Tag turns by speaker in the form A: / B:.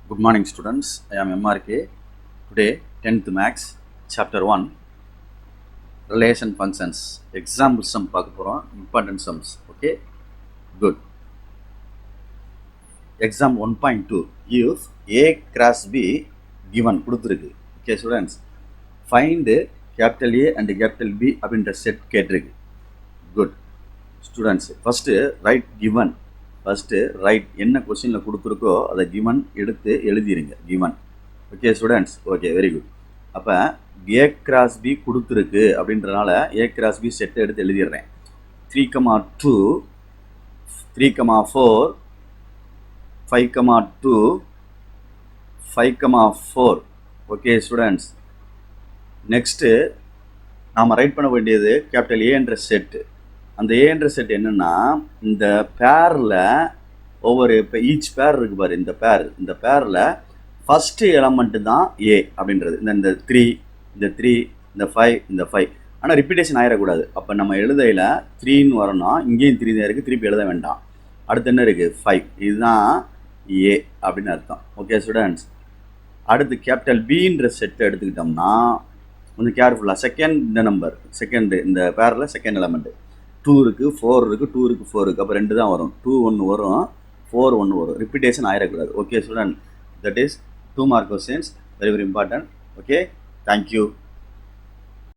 A: Good morning, students. I am MRK. Today, 10th Max, Chapter 1, Relation Functions. Example sum பார்க்க போறோம். Important sums. Okay? Good. Exam 1.2. If A cross B given கொடுத்துருக்கு. Okay, students. Find capital A and capital B அப்படின்ற set கேட்டிருக்கு. Good. Students, first write given. First write என்ன கொஸ்டினில் கொடுத்துருக்கோ அதை given எடுத்து எழுதிடுங்க given. Okay students, okay very good. அப்போ ஏ கிராஸ் பி கொடுத்துருக்கு அப்படின்றனால ஏ கிராஸ் பி செட்டை எடுத்து எழுதிடுறேன். 3,2 3,4 5,2 5,4. ஓகே ஸ்டூடெண்ட்ஸ், நெக்ஸ்ட்டு நாம் ரைட் பண்ண வேண்டியது கேபிட்டல் ஏ என்ற செட்டு. அந்த ஏன்ற செட் என்னென்னா இந்த பேரில் ஒவ்வொரு இப்போ ஈச் பேர் இருக்குது பாரு, இந்த பேரில் ஃபஸ்ட்டு எலமெண்ட்டு தான் ஏ அப்படின்றது. இந்த 3 இந்த 5 இந்த 5. ஆனால் ரிப்பீட்டேஷன் ஆகிடக்கூடாது. அப்போ நம்ம எழுதையில் 3ன்னு வரணும், இங்கேயும் 3 தான் இருக்குது, திருப்பி எழுத வேண்டாம். அடுத்து என்ன இருக்குது 5, இதுதான் ஏ அப்படின்னு அர்த்தம். ஓகே ஸ்டூடெண்ட்ஸ், அடுத்து கேபிட்டல் பின்ற செட்டை எடுத்துக்கிட்டோம்னா கொஞ்சம் கேர்ஃபுல்லாக செகண்ட் நம்பர், இந்த பேரில் செகண்ட் எலமெண்ட்டு 2 இருக்குது, 4 இருக்குது, 2 இருக்குது, 4 இருக்குது. அப்போ 2 தான் வரும். 2 1 வரும், 4 1 வரும். ரிப்பீட்டேஷன் ஆகிடக்கூடாது. Okay student, that is 2 mark questions, very very important. Okay, thank you.